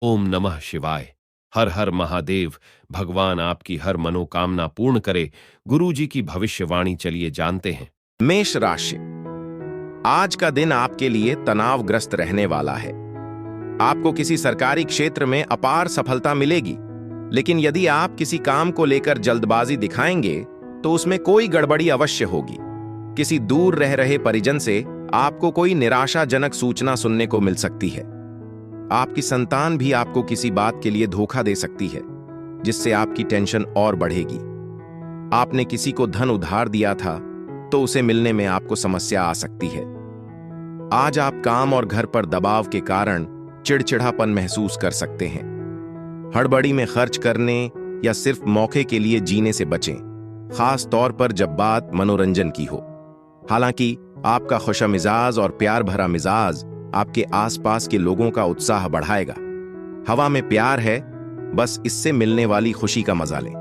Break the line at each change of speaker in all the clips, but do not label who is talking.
ओम नमः शिवाय। हर हर महादेव। भगवान आपकी हर मनोकामना पूर्ण करे। गुरु जी की भविष्यवाणी चलिए जानते हैं।
मेष राशि। आज का दिन आपके लिए तनावग्रस्त रहने वाला है। आपको किसी सरकारी क्षेत्र में अपार सफलता मिलेगी, लेकिन यदि आप किसी काम को लेकर जल्दबाजी दिखाएंगे तो उसमें कोई गड़बड़ी अवश्य होगी। किसी दूर रह रहे परिजन से आपको कोई निराशाजनक सूचना सुनने को मिल सकती है। आपकी संतान भी आपको किसी बात के लिए धोखा दे सकती है, जिससे आपकी टेंशन और बढ़ेगी। आपने किसी को धन उधार दिया था तो उसे मिलने में आपको समस्या आ सकती है। आज आप काम और घर पर दबाव के कारण चिड़चिड़ापन महसूस कर सकते हैं। हड़बड़ी में खर्च करने या सिर्फ मौके के लिए जीने से बचें, खास तौर पर जब बात मनोरंजन की हो। हालांकि आपका खुशमिजाज और प्यार भरा मिजाज आपके आसपास के लोगों का उत्साह बढ़ाएगा। हवा में प्यार है, बस इससे मिलने वाली खुशी का मजा लें।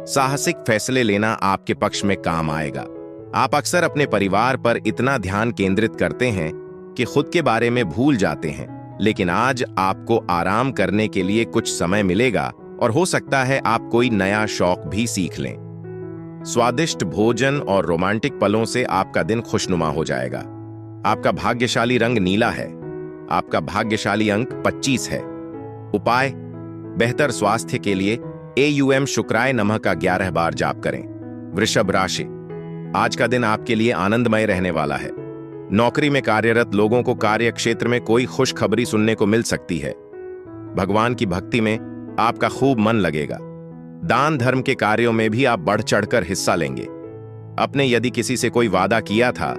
साहसिक फैसले लेना आपके पक्ष में काम आएगा। आप अक्सर अपने परिवार पर इतना ध्यान केंद्रित करते हैं कि खुद के बारे में भूल जाते हैं, लेकिन आज आपको आराम करने के लिए कुछ समय मिलेगा और हो सकता है आप कोई नया शौक भी सीख लें। स्वादिष्ट भोजन और रोमांटिक पलों से आपका दिन खुशनुमा हो जाएगा। आपका भाग्यशाली रंग नीला है। आपका भाग्यशाली अंक 25 है। उपाय: बेहतर स्वास्थ्य के लिए AUM शुक्राय नमः का 11 बार जाप करें। वृषभ राशि। आज का दिन आपके लिए आनंदमय रहने वाला है। नौकरी में कार्यरत लोगों को कार्य क्षेत्र में कोई खुशखबरी सुनने को मिल सकती है। भगवान की भक्ति में आपका खूब मन लगेगा। दान धर्म के कार्यों में भी आप बढ़ चढ़कर हिस्सा लेंगे। आपने यदि किसी से कोई वादा किया था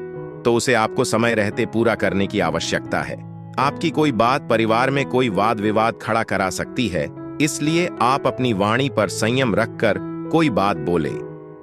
तो उसे आपको समय रहते पूरा करने की आवश्यकता है। आपकी कोई बात परिवार में कोई वाद विवाद खड़ा करा सकती है, इसलिए आप अपनी वाणी पर संयम रखकर कोई बात बोले।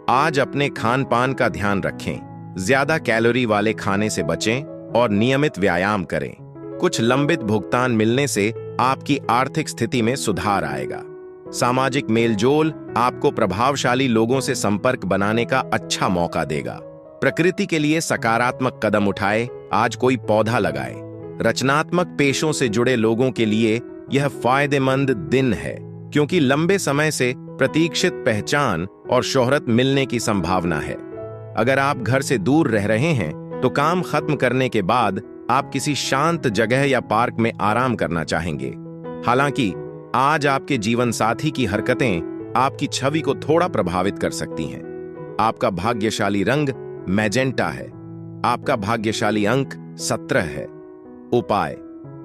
आज अपने खान पान का ध्यान रखें। ज्यादा कैलोरी वाले खाने से बचें और नियमित व्यायाम करें। कुछ लंबित भुगतान मिलने से आपकी आर्थिक स्थिति में सुधार आएगा। सामाजिक मेलजोल आपको प्रभावशाली लोगों से संपर्क बनाने का अच्छा मौका देगा। प्रकृति के लिए सकारात्मक कदम उठाए। आज कोई पौधा लगाए। रचनात्मक पेशों से जुड़े लोगों के लिए यह फायदेमंद दिन है, क्योंकि लंबे समय से प्रतीक्षित पहचान और शोहरत मिलने की संभावना है। अगर आप घर से दूर रह रहे हैं तो काम खत्म करने के बाद आप किसी शांत जगह या पार्क में आराम करना चाहेंगे। हालांकि आज आपके जीवन साथी की हरकतें आपकी छवि को थोड़ा प्रभावित कर सकती हैं। आपका भाग्यशाली रंग मैजेंटा है। आपका भाग्यशाली अंक 17 है। उपाय: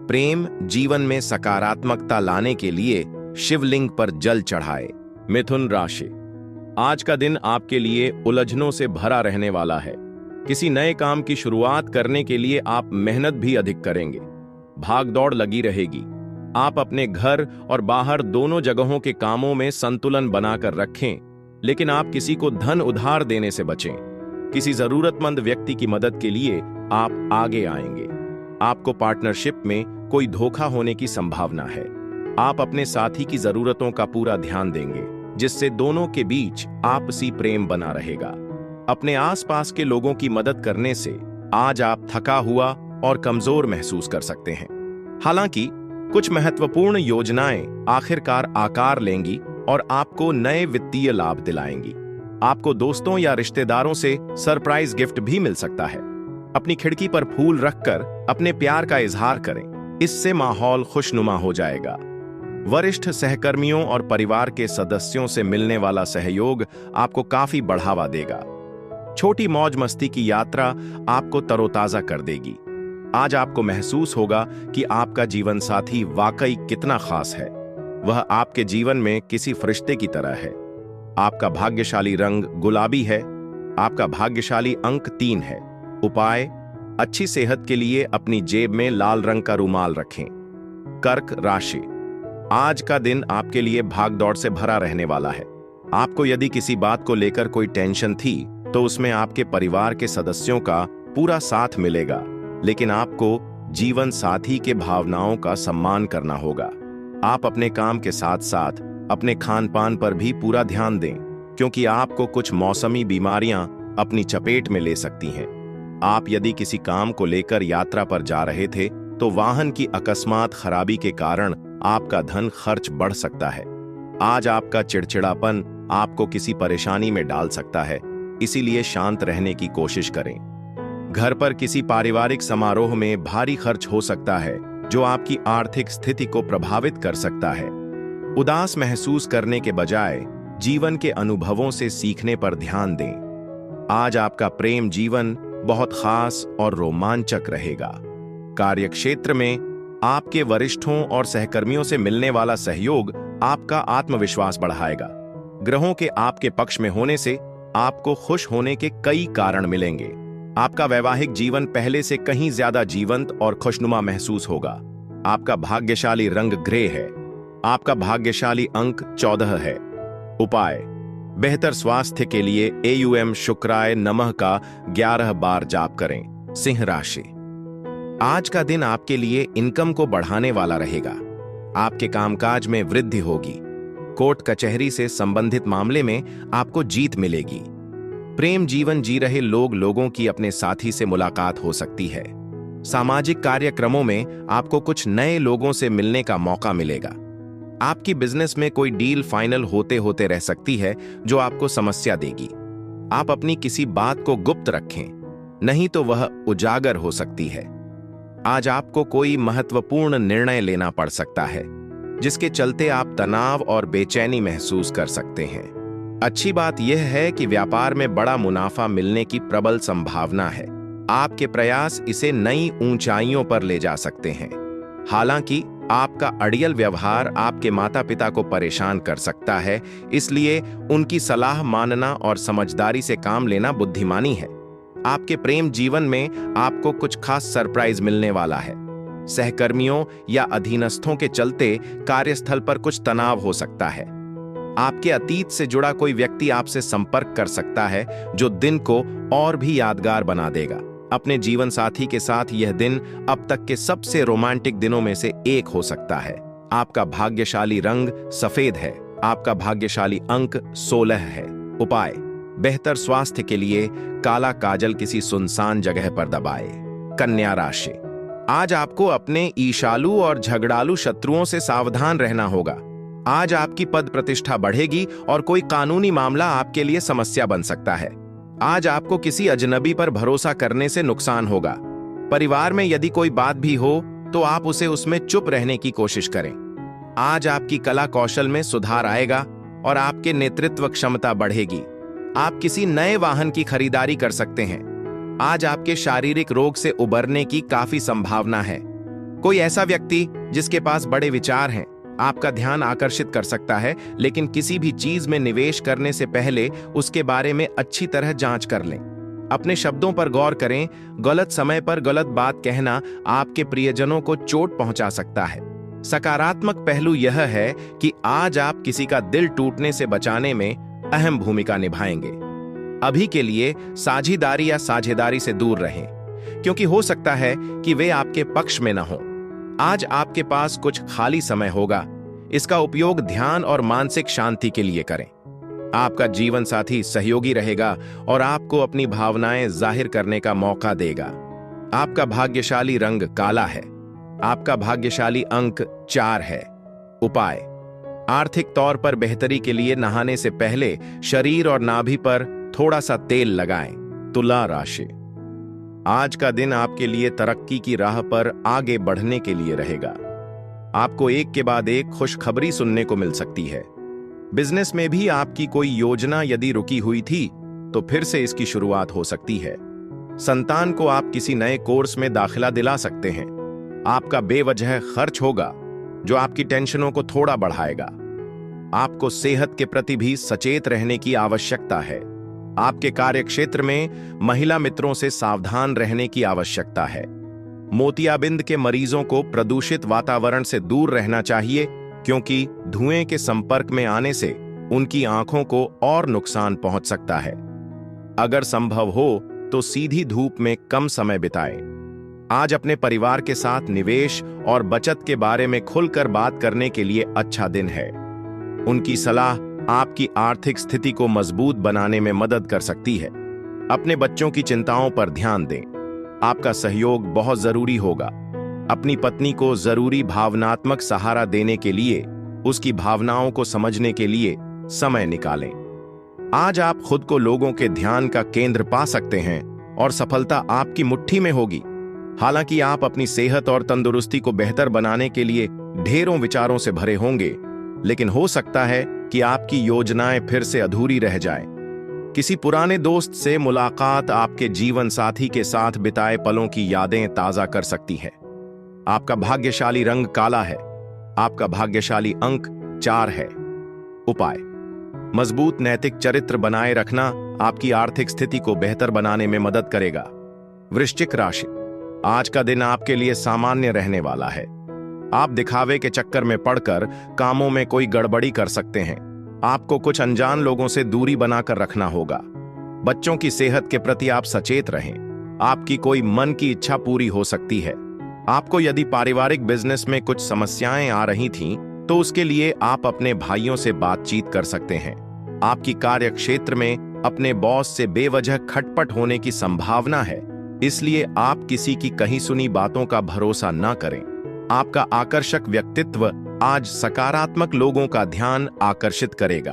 प्रेम जीवन में सकारात्मकता लाने के लिए शिवलिंग पर जल चढ़ाए। मिथुन राशि। आज का दिन आपके लिए उलझनों से भरा रहने वाला है। किसी नए काम की शुरुआत करने के लिए आप मेहनत भी अधिक करेंगे। भागदौड़ लगी रहेगी। आप अपने घर और बाहर दोनों जगहों के कामों में संतुलन बनाकर रखें, लेकिन आप किसी को धन उधार देने से बचें। किसी जरूरतमंद व्यक्ति की मदद के लिए आप आगे आएंगे। आपको पार्टनरशिप में कोई धोखा होने की संभावना है। आप अपने साथी की जरूरतों का पूरा ध्यान देंगे, जिससे दोनों के बीच आपसी प्रेम बना रहेगा। अपने आसपास के लोगों की मदद करने से आज आप थका हुआ और कमजोर महसूस कर सकते हैं। हालांकि कुछ महत्वपूर्ण योजनाएं आखिरकार आकार लेंगी और आपको नए वित्तीय लाभ दिलाएंगी। आपको दोस्तों या रिश्तेदारों से सरप्राइज गिफ्ट भी मिल सकता है। अपनी खिड़की पर फूल रखकर अपने प्यार का इजहार करें, इससे माहौल खुशनुमा हो जाएगा। वरिष्ठ सहकर्मियों और परिवार के सदस्यों से मिलने वाला सहयोग आपको काफी बढ़ावा देगा। छोटी मौज मस्ती की यात्रा आपको तरोताजा कर देगी। आज आपको महसूस होगा कि आपका जीवन साथी वाकई कितना खास है। वह आपके जीवन में किसी फरिश्ते की तरह है। आपका भाग्यशाली रंग गुलाबी है। आपका भाग्यशाली अंक 3 है। उपाय: अच्छी सेहत के लिए अपनी जेब में लाल रंग का रुमाल रखें। कर्क राशि। आज का दिन आपके लिए भागदौड़ से भरा रहने वाला है। आपको यदि किसी बात को लेकर कोई टेंशन थी तो उसमें आपके परिवार के सदस्यों का पूरा साथ मिलेगा, लेकिन आपको जीवन साथी के भावनाओं का सम्मान करना होगा। आप अपने काम के साथ साथ अपने खान पान पर भी पूरा ध्यान दें, क्योंकि आपको कुछ मौसमी बीमारियां अपनी चपेट में ले सकती हैं। आप यदि किसी काम को लेकर यात्रा पर जा रहे थे तो वाहन की अकस्मात खराबी के कारण आपका धन खर्च बढ़ सकता है। आज आपका चिड़चिड़ापन आपको किसी परेशानी में डाल सकता है, इसीलिए शांत रहने की कोशिश करें। घर पर किसी पारिवारिक समारोह में भारी खर्च हो सकता है, जो आपकी आर्थिक स्थिति को प्रभावित कर सकता है। उदास महसूस करने के बजाय जीवन के अनुभवों से सीखने पर ध्यान दें। आज आपका प्रेम जीवन बहुत खास और रोमांचक रहेगा। कार्यक्षेत्र में आपके वरिष्ठों और सहकर्मियों से मिलने वाला सहयोग आपका आत्मविश्वास बढ़ाएगा। ग्रहों के आपके पक्ष में होने से आपको खुश होने के कई कारण मिलेंगे। आपका वैवाहिक जीवन पहले से कहीं ज्यादा जीवंत और खुशनुमा महसूस होगा। आपका भाग्यशाली रंग ग्रे है। आपका भाग्यशाली अंक 14 है। उपाय: बेहतर स्वास्थ्य के लिए AUM शुक्राय नमः का 11 बार जाप करें। सिंह राशि, आज का दिन आपके लिए इनकम को बढ़ाने वाला रहेगा। आपके कामकाज में वृद्धि होगी। कोर्ट कचहरी से संबंधित मामले में आपको जीत मिलेगी। प्रेम जीवन जी रहे लोगों की अपने साथी से मुलाकात हो सकती है। सामाजिक कार्यक्रमों में आपको कुछ नए लोगों से मिलने का मौका मिलेगा। आपकी बिजनेस में कोई डील फाइनल होते होते रह सकती है, जो आपको समस्या देगी। आप अपनी किसी बात को गुप्त रखें, नहीं तो वह उजागर हो सकती है। आज आपको कोई महत्वपूर्ण निर्णय लेना पड़ सकता है, जिसके चलते आप तनाव और बेचैनी महसूस कर सकते हैं। अच्छी बात यह है कि व्यापार में बड़ा मुनाफा मिलने की प्रबल संभावना है। आपके प्रयास इसे नई ऊंचाइयों पर ले जा सकते हैं। हालांकि आपका अड़ियल व्यवहार आपके माता पिता को परेशान कर सकता है, इसलिए उनकी सलाह मानना और समझदारी से काम लेना बुद्धिमानी है। आपके प्रेम जीवन में आपको कुछ खास सरप्राइज मिलने वाला है। सहकर्मियों या अधीनस्थों के चलते कार्यस्थल पर कुछ तनाव हो सकता है। आपके अतीत से जुड़ा कोई व्यक्ति आपसे संपर्क कर सकता है, जो दिन को और भी यादगार बना देगा। अपने जीवन साथी के साथ यह दिन अब तक के सबसे रोमांटिक दिनों में से एक हो सकता है। आपका भाग्यशाली रंग सफेद है। आपका भाग्यशाली अंक 16 है। उपाय: बेहतर स्वास्थ्य के लिए काला काजल किसी सुनसान जगह पर दबाए। कन्या राशि, आज आपको अपने ईर्ष्यालु और झगड़ालू शत्रुओं से सावधान रहना होगा। आज आपकी पद प्रतिष्ठा बढ़ेगी और कोई कानूनी मामला आपके लिए समस्या बन सकता है। आज आपको किसी अजनबी पर भरोसा करने से नुकसान होगा। परिवार में यदि कोई बात भी हो तो आप उसमें चुप रहने की कोशिश करें। आज आपकी कला कौशल में सुधार आएगा और आपके नेतृत्व क्षमता बढ़ेगी। आप किसी नए वाहन की खरीदारी कर सकते हैं। आज आपके शारीरिक रोग से उबरने की काफी संभावना है। कोई ऐसा व्यक्ति जिसके पास बड़े विचार हैं आपका ध्यान आकर्षित कर सकता है, लेकिन किसी भी चीज में निवेश करने से पहले उसके बारे में अच्छी तरह जांच कर लें। अपने शब्दों पर गौर करें। गलत समय पर गलत बात कहना आपके प्रियजनों को चोट पहुंचा सकता है। सकारात्मक पहलू यह है कि आज आप किसी का दिल टूटने से बचाने में अहम भूमिका निभाएंगे। अभी के लिए साझेदारी या साझेदारी से दूर रहें, क्योंकि हो सकता है कि वे आपके पक्ष में न हो। आज आपके पास कुछ खाली समय होगा। इसका उपयोग ध्यान और मानसिक शांति के लिए करें। आपका जीवन साथी सहयोगी रहेगा और आपको अपनी भावनाएं जाहिर करने का मौका देगा। आपका भाग्यशाली रंग काला है। आपका भाग्यशाली अंक 4 है। उपाय: आर्थिक तौर पर बेहतरी के लिए नहाने से पहले शरीर और नाभि पर थोड़ा सा तेल लगाएं। तुला राशि, आज का दिन आपके लिए तरक्की की राह पर आगे बढ़ने के लिए रहेगा। आपको एक के बाद एक खुशखबरी सुनने को मिल सकती है। बिजनेस में भी आपकी कोई योजना यदि रुकी हुई थी तो फिर से इसकी शुरुआत हो सकती है। संतान को आप किसी नए कोर्स में दाखिला दिला सकते हैं। आपका बेवजह खर्च होगा, जो आपकी टेंशनों को थोड़ा बढ़ाएगा। आपको सेहत के प्रति भी सचेत रहने की आवश्यकता है। आपके कार्यक्षेत्र में महिला मित्रों से सावधान रहने की आवश्यकता है। मोतियाबिंद के मरीजों को प्रदूषित वातावरण से दूर रहना चाहिए, क्योंकि धुएं के संपर्क में आने से उनकी आंखों को और नुकसान पहुंच सकता है। अगर संभव हो तो सीधी धूप में कम समय बिताएं। आज अपने परिवार के साथ निवेश और बचत के बारे में खुलकर बात करने के लिए अच्छा दिन है। उनकी सलाह आपकी आर्थिक स्थिति को मजबूत बनाने में मदद कर सकती है। अपने बच्चों की चिंताओं पर ध्यान दें। आपका सहयोग बहुत जरूरी होगा। अपनी पत्नी को जरूरी भावनात्मक सहारा देने के लिए, उसकी भावनाओं को समझने के लिए समय निकालें। आज आप खुद को लोगों के ध्यान का केंद्र पा सकते हैं और सफलता आपकी मुट्ठी में होगी। हालांकि आप अपनी सेहत और तंदुरुस्ती को बेहतर बनाने के लिए ढेरों विचारों से भरे होंगे, लेकिन हो सकता है कि आपकी योजनाएं फिर से अधूरी रह जाएं। किसी पुराने दोस्त से मुलाकात आपके जीवन साथी के साथ बिताए पलों की यादें ताजा कर सकती है। आपका भाग्यशाली रंग काला है। आपका भाग्यशाली अंक 4 है। उपाय: मजबूत नैतिक चरित्र बनाए रखना आपकी आर्थिक स्थिति को बेहतर बनाने में मदद करेगा। वृश्चिक राशि, आज का दिन आपके लिए सामान्य रहने वाला है। आप दिखावे के चक्कर में पड़कर कामों में कोई गड़बड़ी कर सकते हैं। आपको कुछ अनजान लोगों से दूरी बनाकर रखना होगा। बच्चों की सेहत के प्रति आप सचेत रहें। आपकी कोई मन की इच्छा पूरी हो सकती है। आपको यदि पारिवारिक बिजनेस में कुछ समस्याएं आ रही थीं, तो उसके लिए आप अपने भाइयों से बातचीत कर सकते हैं। आपकी कार्य क्षेत्र में अपने बॉस से बेवजह खटपट होने की संभावना है, इसलिए आप किसी की कही सुनी बातों का भरोसा न करें। आपका आकर्षक व्यक्तित्व आज सकारात्मक लोगों का ध्यान आकर्षित करेगा।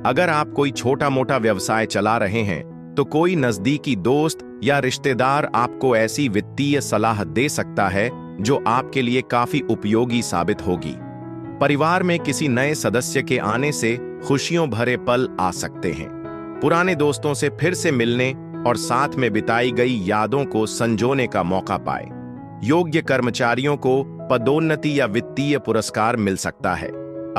अगर आप कोई छोटा मोटा व्यवसाय चला रहे हैं, तो कोई नजदीकी दोस्त या रिश्तेदार आपको ऐसी वित्तीय सलाह दे सकता है जो आपके लिए काफी उपयोगी साबित होगी। परिवार में किसी नए सदस्य के आने से खुशियों भरे पल आ सकते हैं। पुराने दोस्तों से फिर से मिलने और साथ में बिताई गई यादों को संजोने का मौका पाए। योग्य कर्मचारियों को पदोन्नति या वित्तीय पुरस्कार मिल सकता है।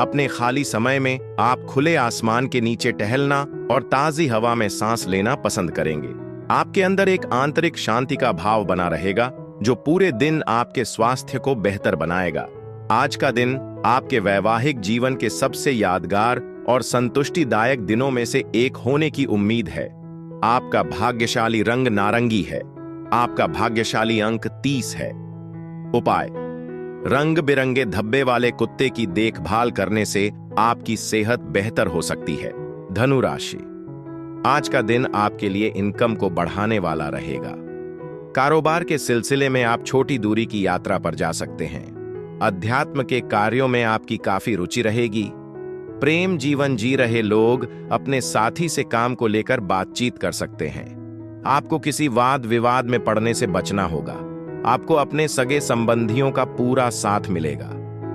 अपने खाली समय में आप खुले आसमान के नीचे टहलना और ताजी हवा में सांस लेना पसंद करेंगे। आपके अंदर एक आंतरिक शांति का भाव बना रहेगा, जो पूरे दिन आपके स्वास्थ्य को बेहतर बनाएगा। आज का दिन आपके वैवाहिक जीवन के सबसे यादगार और संतुष्टिदायक दिनों में से एक होने की उम्मीद है। आपका भाग्यशाली रंग नारंगी है। आपका भाग्यशाली अंक 30 है। उपाय: रंग बिरंगे धब्बे वाले कुत्ते की देखभाल करने से आपकी सेहत बेहतर हो सकती है। धनु राशि, आज का दिन आपके लिए इनकम को बढ़ाने वाला रहेगा। कारोबार के सिलसिले में आप छोटी दूरी की यात्रा पर जा सकते हैं। अध्यात्म के कार्यों में आपकी काफी रुचि रहेगी। प्रेम जीवन जी रहे लोग अपने साथी से काम को लेकर बातचीत कर सकते हैं। आपको किसी वाद विवाद में पड़ने से बचना होगा। आपको अपने सगे संबंधियों का पूरा साथ मिलेगा।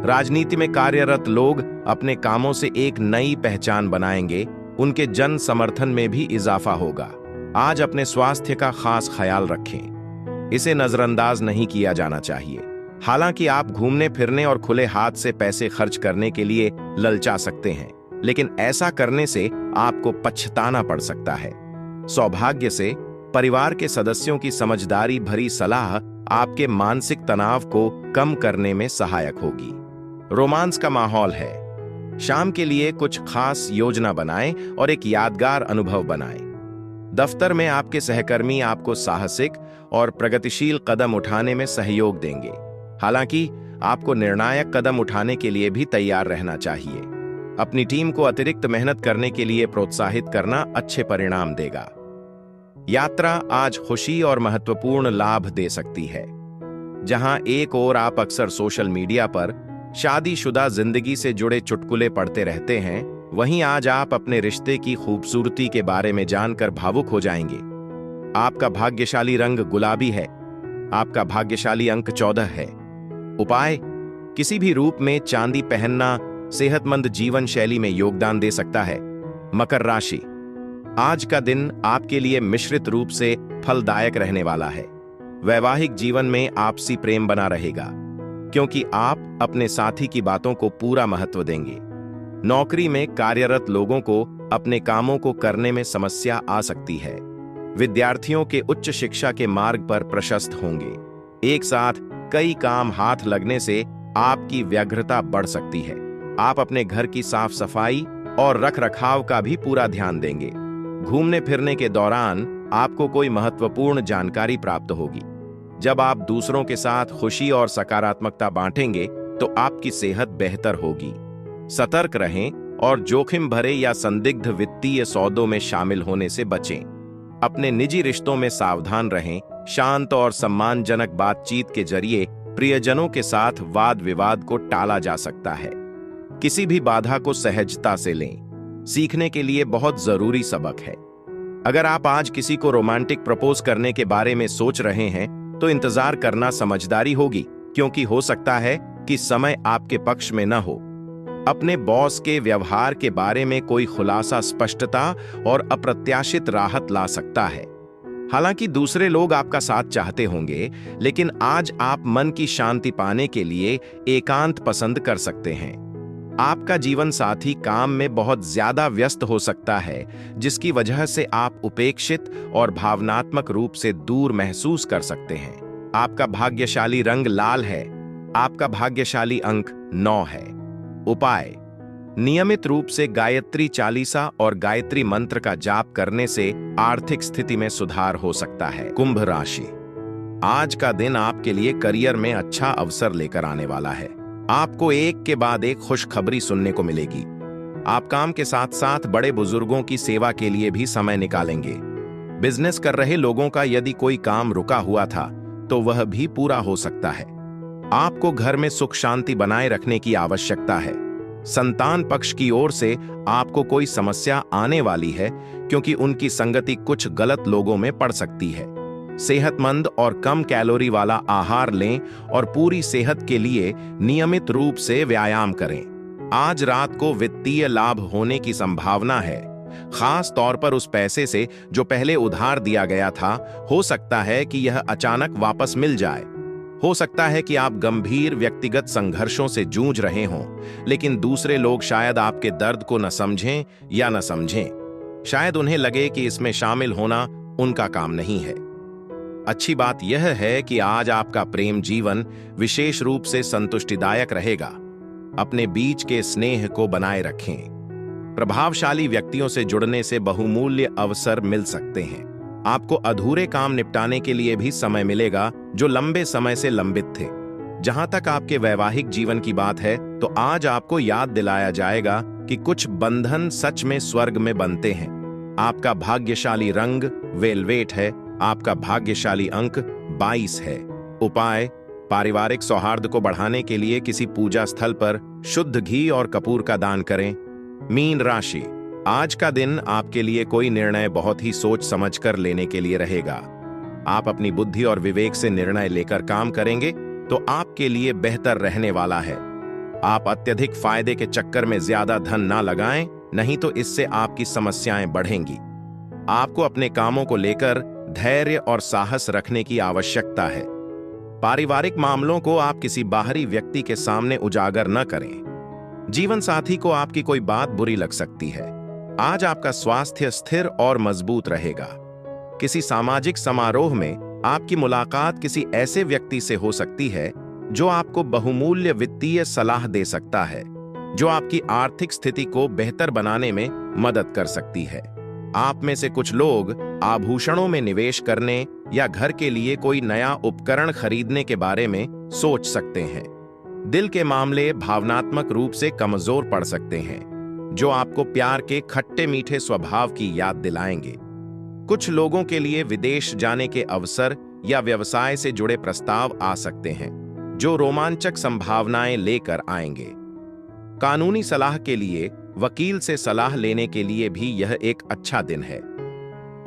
राजनीति में कार्यरत लोग अपने कामों से एक नई पहचान बनाएंगे। उनके जन समर्थन में भी इजाफा होगा। आज अपने स्वास्थ्य का खास ख्याल रखें। इसे नजरअंदाज नहीं किया जाना चाहिए। हालांकि आप घूमने फिरने और खुले हाथ से पैसे खर्च करने के लिए ललचा सकते हैं, लेकिन ऐसा करने से आपको पछताना पड़ सकता है। सौभाग्य से परिवार के सदस्यों की समझदारी भरी सलाह आपके मानसिक तनाव को कम करने में सहायक होगी। रोमांस का माहौल है। शाम के लिए कुछ खास योजना बनाएं और एक यादगार अनुभव बनाएं। दफ्तर में आपके सहकर्मी आपको साहसिक और प्रगतिशील कदम उठाने में सहयोग देंगे। हालांकि आपको निर्णायक कदम उठाने के लिए भी तैयार रहना चाहिए। अपनी टीम को अतिरिक्त मेहनत करने के लिए प्रोत्साहित करना अच्छे परिणाम देगा। यात्रा आज खुशी और महत्वपूर्ण लाभ दे सकती है। जहां एक ओर आप अक्सर सोशल मीडिया पर शादीशुदा जिंदगी से जुड़े चुटकुले पढ़ते रहते हैं, वहीं आज आप अपने रिश्ते की खूबसूरती के बारे में जानकर भावुक हो जाएंगे। आपका भाग्यशाली रंग गुलाबी है। आपका भाग्यशाली अंक 14 है। उपाय: किसी भी रूप में चांदी पहनना सेहतमंद जीवन शैली में योगदान दे सकता है। मकर राशि, आज का दिन आपके लिए मिश्रित रूप से फलदायक रहने वाला है। वैवाहिक जीवन में आपसी प्रेम बना रहेगा, क्योंकि आप अपने साथी की बातों को पूरा महत्व देंगे। नौकरी में कार्यरत लोगों को अपने कामों को करने में समस्या आ सकती है। विद्यार्थियों के उच्च शिक्षा के मार्ग पर प्रशस्त होंगे। एक साथ कई काम हाथ लगने से आपकी व्यग्रता बढ़ सकती है। आप अपने घर की साफ सफाई और रख रखाव का भी पूरा ध्यान देंगे। घूमने फिरने के दौरान आपको कोई महत्वपूर्ण जानकारी प्राप्त होगी। जब आप दूसरों के साथ खुशी और सकारात्मकता बांटेंगे, तो आपकी सेहत बेहतर होगी। सतर्क रहें और जोखिम भरे या संदिग्ध वित्तीय सौदों में शामिल होने से बचें। अपने निजी रिश्तों में सावधान रहें। शांत और सम्मानजनक बातचीत के जरिए प्रियजनों के साथ वाद विवाद को टाला जा सकता है। किसी भी बाधा को सहजता से लें, सीखने के लिए बहुत जरूरी सबक है। अगर आप आज किसी को रोमांटिक प्रपोज करने के बारे में सोच रहे हैं तो इंतजार करना समझदारी होगी, क्योंकि हो सकता है कि समय आपके पक्ष में न हो। अपने बॉस के व्यवहार के बारे में कोई खुलासा स्पष्टता और अप्रत्याशित राहत ला सकता है। हालांकि दूसरे लोग आपका साथ चाहते होंगे, लेकिन आज आप मन की शांति पाने के लिए एकांत पसंद कर सकते हैं। आपका जीवन साथी काम में बहुत ज्यादा व्यस्त हो सकता है, जिसकी वजह से आप उपेक्षित और भावनात्मक रूप से दूर महसूस कर सकते हैं। आपका भाग्यशाली रंग लाल है। आपका भाग्यशाली अंक 9 है। उपाय: नियमित रूप से गायत्री चालीसा और गायत्री मंत्र का जाप करने से आर्थिक स्थिति में सुधार हो सकता है। कुंभ राशि, आज का दिन आपके लिए करियर में अच्छा अवसर लेकर आने वाला है। आपको एक के बाद एक खुशखबरी सुनने को मिलेगी। आप काम के साथ साथ बड़े बुजुर्गों की सेवा के लिए भी समय निकालेंगे। बिजनेस कर रहे लोगों का यदि कोई काम रुका हुआ था तो वह भी पूरा हो सकता है। आपको घर में सुख शांति बनाए रखने की आवश्यकता है। संतान पक्ष की ओर से आपको कोई समस्या आने वाली है, क्योंकि उनकी संगति कुछ गलत लोगों में पड़ सकती है। सेहतमंद और कम कैलोरी वाला आहार लें और पूरी सेहत के लिए नियमित रूप से व्यायाम करें। आज रात को वित्तीय लाभ होने की संभावना है, खास तौर पर उस पैसे से जो पहले उधार दिया गया था। हो सकता है कि यह अचानक वापस मिल जाए। हो सकता है कि आप गंभीर व्यक्तिगत संघर्षों से जूझ रहे हों, लेकिन दूसरे लोग शायद आपके दर्द को न समझें या न समझें। शायद उन्हें लगे कि इसमें शामिल होना उनका काम नहीं है। अच्छी बात यह है कि आज आपका प्रेम जीवन विशेष रूप से संतुष्टिदायक रहेगा। अपने बीच के स्नेह को बनाए रखें। प्रभावशाली व्यक्तियों से जुड़ने से बहुमूल्य अवसर मिल सकते हैं। आपको अधूरे काम निपटाने के लिए भी समय मिलेगा जो लंबे समय से लंबित थे। जहां तक आपके वैवाहिक जीवन की बात है तो आज आपको याद दिलाया जाएगा कि कुछ बंधन सच में स्वर्ग में बनते हैं। आपका भाग्यशाली रंग वेलवेट है। आपका भाग्यशाली अंक 22 है। उपाय: पारिवारिक सौहार्द को बढ़ाने के लिए किसी पूजा स्थल पर शुद्ध घी और कपूर का दान करें। मीन राशि, आज का दिन आपके लिए कोई निर्णय बहुत ही सोच समझकर लेने के लिए रहेगा। आप अपनी बुद्धि और विवेक से निर्णय लेकर काम करेंगे तो आपके लिए बेहतर रहने वाला है। आप अत्यधिक फायदे के चक्कर में ज्यादा धन ना लगाएं, नहीं तो इससे आपकी समस्याएं बढ़ेंगी। आपको अपने कामों को लेकर धैर्य और साहस रखने की आवश्यकता है। पारिवारिक मामलों को आप किसी बाहरी व्यक्ति के सामने उजागर न करें। जीवन साथी को आपकी कोई बात बुरी लग सकती है। आज आपका स्वास्थ्य स्थिर और मजबूत रहेगा। किसी सामाजिक समारोह में आपकी मुलाकात किसी ऐसे व्यक्ति से हो सकती है जो आपको बहुमूल्य वित्तीय सलाह दे सकता है, जो आपकी आर्थिक स्थिति को बेहतर बनाने में मदद कर सकती है। आप में से कुछ लोग आभूषणों में निवेश करने या घर के लिए कोई नया उपकरण खरीदने के बारे में सोच सकते हैं। दिल के मामले भावनात्मक रूप से कमजोर पड़ सकते हैं, जो आपको प्यार के खट्टे मीठे स्वभाव की याद दिलाएंगे। कुछ लोगों के लिए विदेश जाने के अवसर या व्यवसाय से जुड़े प्रस्ताव आ सकते हैं, जो रोमांचक संभावनाएं लेकर आएंगे। कानूनी सलाह के लिए वकील से सलाह लेने के लिए भी यह एक अच्छा दिन है।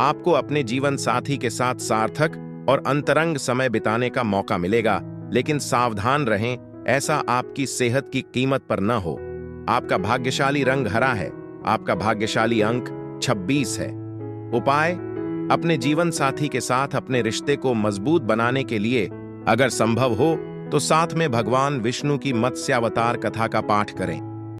आपको अपने जीवन साथी के साथ सार्थक और अंतरंग समय बिताने का मौका मिलेगा, लेकिन सावधान रहें, ऐसा आपकी सेहत की कीमत पर न हो। आपका भाग्यशाली रंग हरा है। आपका भाग्यशाली अंक 26 है। उपाय: अपने जीवन साथी के साथ अपने रिश्ते को मजबूत बनाने के लिए अगर संभव हो तो साथ में भगवान विष्णु की मत्स्यावतार कथा का पाठ करें।